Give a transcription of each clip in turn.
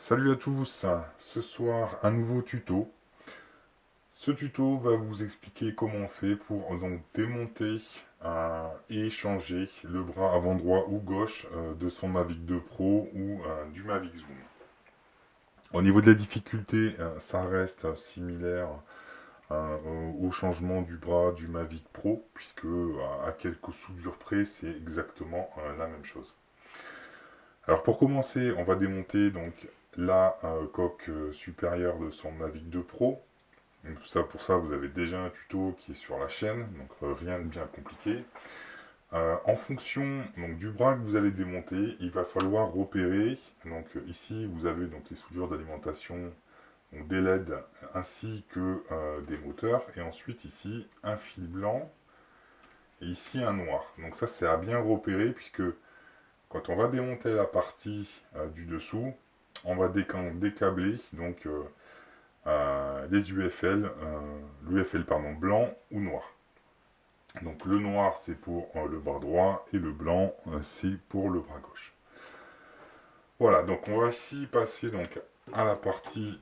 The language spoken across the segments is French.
Salut à tous, ce soir un nouveau tuto. Ce tuto va vous expliquer comment on fait pour donc démonter et changer le bras avant droit ou gauche de son Mavic 2 Pro ou du Mavic Zoom. Au niveau de la difficulté, ça reste similaire au changement du bras du Mavic Pro, puisque à quelques soudures près, c'est exactement la même chose. Alors pour commencer, on va démonter donc la coque supérieure de son Mavic 2 Pro. Donc pour ça, vous avez déjà un tuto qui est sur la chaîne, donc rien de bien compliqué. En fonction donc, du bras que vous allez démonter, il va falloir repérer. Donc ici, vous avez donc les soudures d'alimentation, donc des LED ainsi que des moteurs. Et ensuite ici, un fil blanc et ici un noir. Donc ça, c'est à bien repérer puisque quand on va démonter la partie du dessous, on va décabler donc les UFL, l'UFL pardon, blanc ou noir. Donc le noir c'est pour le bras droit et le blanc c'est pour le bras gauche. Voilà, donc on va ici passer donc à la partie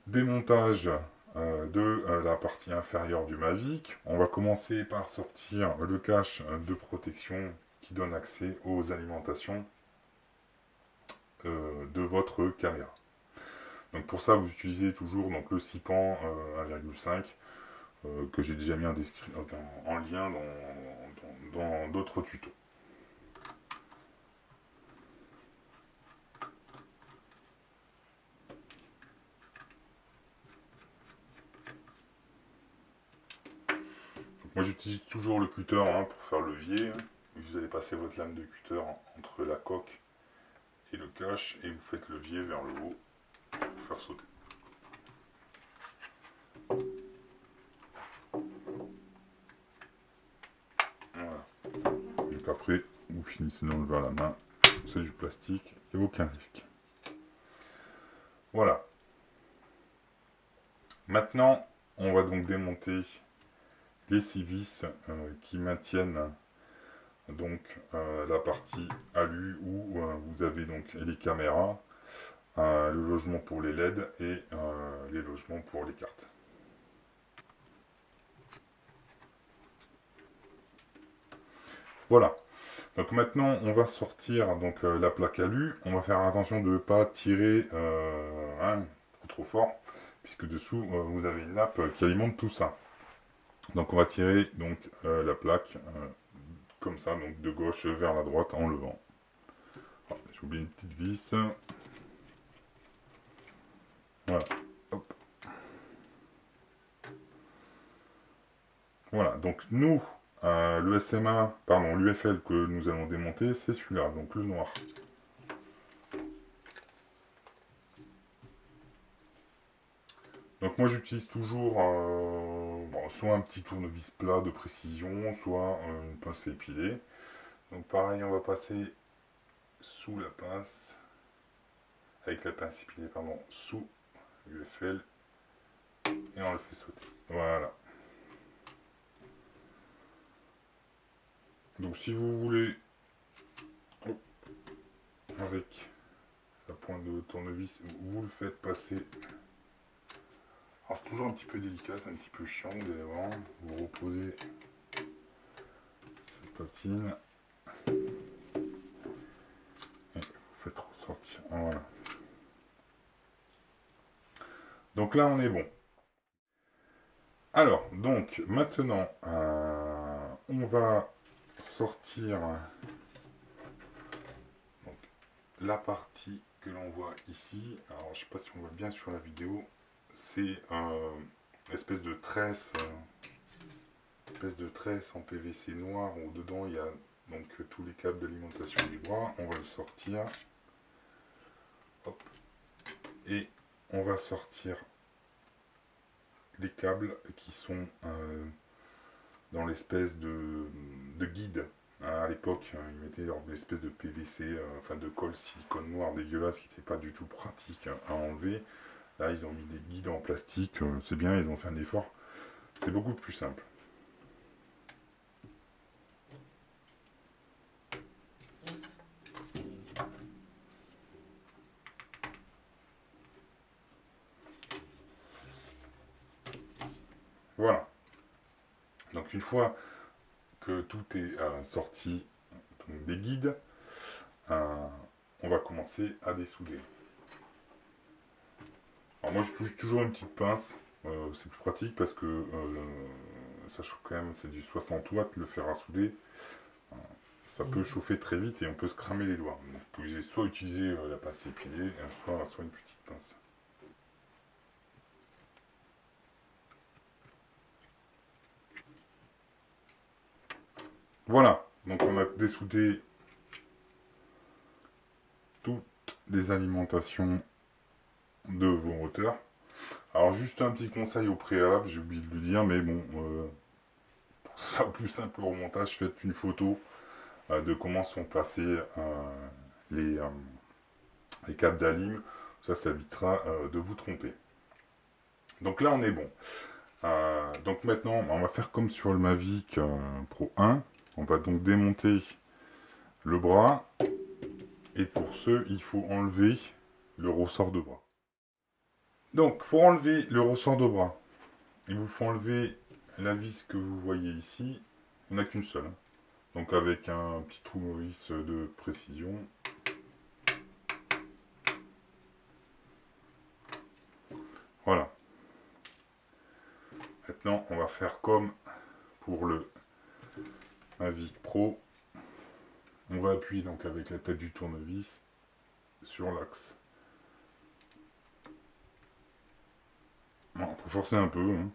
démontage de la partie inférieure du Mavic. On va commencer par sortir le cache de protection qui donne accès aux alimentations de votre caméra. Donc pour ça, vous utilisez toujours donc, le Sipan 1,5 que j'ai déjà mis en lien dans d'autres tutos. Donc moi j'utilise toujours le cutter pour faire le levier. Vous allez passer votre lame de cutter entre la coque et le cache et vous faites le levier vers le haut pour faire sauter. Voilà. Donc après, vous finissez d'enlever à la main. C'est du plastique, il n'y a aucun risque. Voilà. Maintenant, on va donc démonter les 6 vis qui maintiennent donc la partie alu où vous avez donc les caméras, le logement pour les LED et les logements pour les cartes. Voilà. Donc maintenant, on va sortir donc la plaque alu. On va faire attention de ne pas tirer trop fort, puisque dessous vous avez une nappe qui alimente tout ça. Donc on va tirer donc la plaque comme ça, donc de gauche vers la droite en levant. Ah, j'ai oublié une petite vis. Voilà. Hop. Voilà. Donc nous, le SMA, pardon, l'UFL que nous allons démonter, c'est celui-là, donc le noir. Donc moi j'utilise toujours soit un petit tournevis plat de précision, soit une pince à épiler. Donc pareil, on va passer sous la pince, avec la pince épilée, pardon, sous l'UFL, et on le fait sauter. Voilà. Donc si vous voulez, hop, avec la pointe de tournevis, vous le faites passer. Alors c'est toujours un petit peu délicat, c'est un petit peu chiant, vous allez voir. Vous reposez cette patine. Et vous faites ressortir. Voilà. Donc là on est bon. Alors, donc maintenant, on va sortir donc, la partie que l'on voit ici. Alors, je ne sais pas si on voit bien sur la vidéo. C'est une espèce de tresse en PVC noir où dedans il y a donc tous les câbles d'alimentation du bras. On va le sortir. Hop. Et on va sortir les câbles qui sont dans l'espèce de guide. À l'époque, ils mettaient leur espèce de PVC, enfin de colle silicone noir dégueulasse qui n'était pas du tout pratique à enlever. Là, ils ont mis des guides en plastique, c'est bien, ils ont fait un effort. C'est beaucoup plus simple. Voilà. Donc une fois que tout est sorti donc, des guides, euh, on va commencer à dessouder. Alors moi je touche toujours une petite pince, c'est plus pratique parce que ça chauffe quand même, c'est du 60 watts le fer à souder. Ça peut chauffer très vite et on peut se cramer les doigts. Donc vous pouvez soit utiliser la pince épilée, soit une petite pince. Voilà, donc on a dessoudé toutes les alimentations de vos moteurs. Alors juste un petit conseil au préalable, j'ai oublié de le dire, mais bon, pour que ce soit plus simple au montage, faites une photo de comment sont placés les, euh, les câbles d'alim. Ça évitera de vous tromper. Donc là, on est bon. Donc maintenant, on va faire comme sur le Mavic Pro 1. On va donc démonter le bras. Et pour ce, il faut enlever le ressort de bras. Donc, pour enlever le ressort de bras, il vous faut enlever la vis que vous voyez ici. Il n'y en a qu'une seule. Donc avec un petit trou vis de précision. Voilà. Maintenant, on va faire comme pour le Mavic Pro. On va appuyer donc avec la tête du tournevis sur l'axe. Il faut forcer un peu. Hein.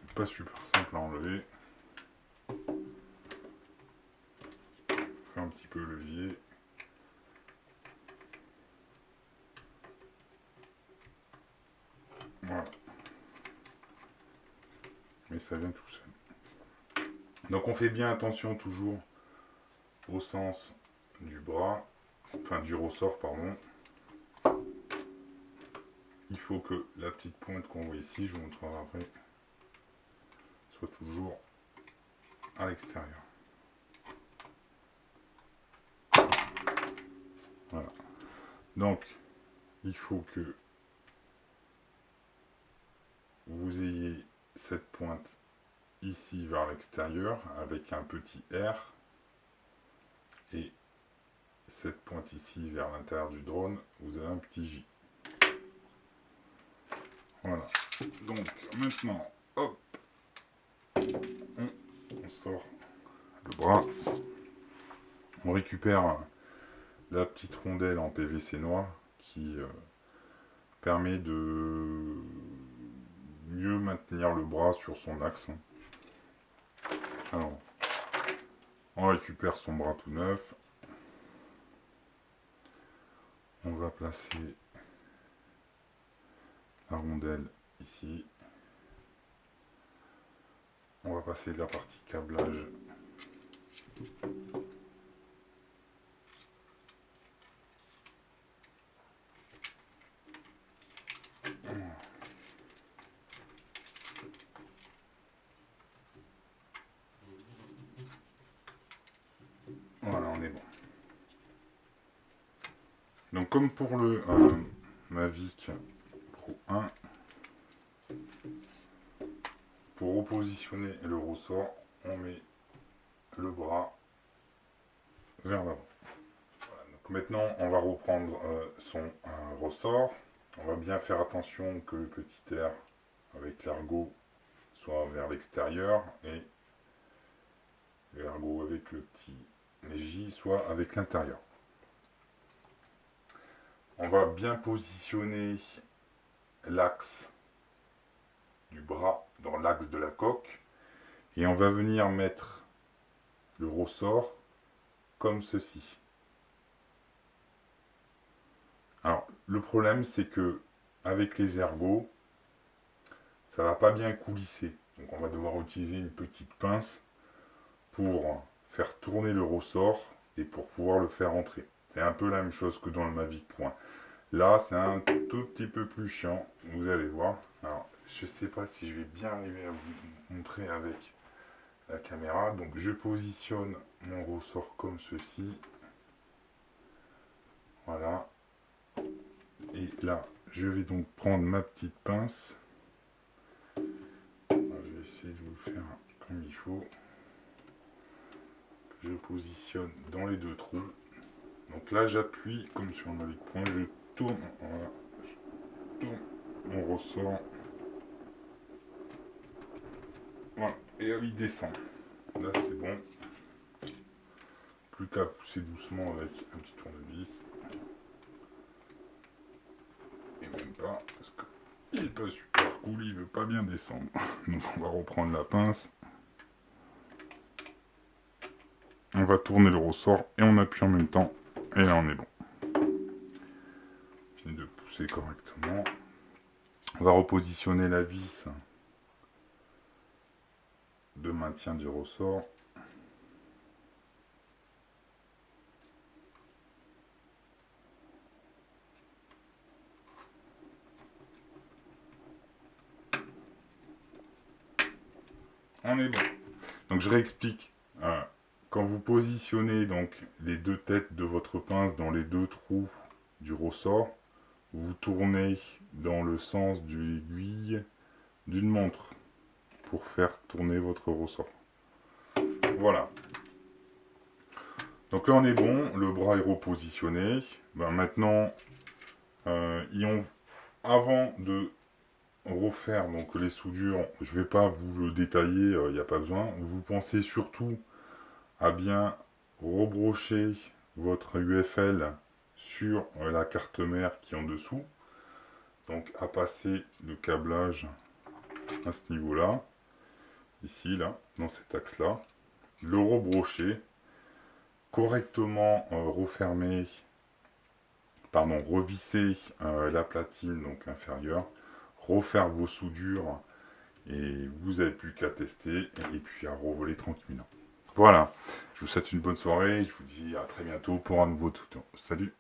C'est pas super simple à enlever. Faire un petit peu le levier. Voilà. Mais ça vient tout seul. Donc on fait bien attention toujours au sens du bras, enfin du ressort, pardon. Il faut que la petite pointe qu'on voit ici, je vous montrerai après, soit toujours à l'extérieur. Voilà. Donc, il faut que vous ayez cette pointe ici vers l'extérieur avec un petit R et cette pointe ici vers l'intérieur du drone, vous avez un petit J. Voilà. Donc maintenant, hop, on sort le bras, on récupère la petite rondelle en PVC noir qui permet de mieux maintenir le bras sur son axe. Alors, on récupère son bras tout neuf. On va placer la rondelle ici. On va passer de la partie câblage. Voilà, on est bon. Donc comme pour le Mavic Pro 1, pour repositionner le ressort, on met le bras vers l'avant. Voilà, donc maintenant, on va reprendre son ressort. On va bien faire attention que le petit air avec l'ergot soit vers l'extérieur et l'ergot avec le petit J soit avec l'intérieur. On va bien positionner l'axe du bras dans l'axe de la coque et on va venir mettre le ressort comme ceci. Alors le problème c'est que avec les ergots ça va pas bien coulisser, donc on va devoir utiliser une petite pince pour faire tourner le ressort et pour pouvoir le faire entrer. C'est un peu la même chose que dans le Mavic Pro 1. Là c'est un tout petit peu plus chiant, vous allez voir. Alors je sais pas si je vais bien arriver à vous montrer avec la caméra. Donc je positionne mon ressort comme ceci. Voilà. Et là, je vais donc prendre ma petite pince. Je vais essayer de vous le faire comme il faut. Je positionne dans les deux trous. Donc là j'appuie comme sur un point, je tourne, voilà, je tourne mon ressort. Voilà, et il descend. Là c'est bon. Plus qu'à pousser doucement avec un petit tournevis. Et même pas, parce qu'il n'est pas super cool, il veut pas bien descendre. Donc on va reprendre la pince. On va tourner le ressort et on appuie en même temps. Et là on est bon. Fini de pousser correctement. On va repositionner la vis de maintien du ressort. On est bon. Donc je réexplique. Quand vous positionnez donc les deux têtes de votre pince dans les deux trous du ressort, vous tournez dans le sens de l'aiguille d'une montre pour faire tourner votre ressort. Voilà. Donc là on est bon, le bras est repositionné. Ben, maintenant, avant de refaire donc les soudures, je ne vais pas vous le détailler, il n'y a pas besoin. Vous pensez surtout à bien rebrocher votre UFL sur la carte mère qui est en dessous. Donc à passer le câblage à ce niveau-là, ici, là, dans cet axe-là. Le rebrocher, correctement revisser la platine donc inférieure, refaire vos soudures et vous n'avez plus qu'à tester et puis à revoler tranquillement. Voilà, je vous souhaite une bonne soirée, je vous dis à très bientôt pour un nouveau tuto. Salut!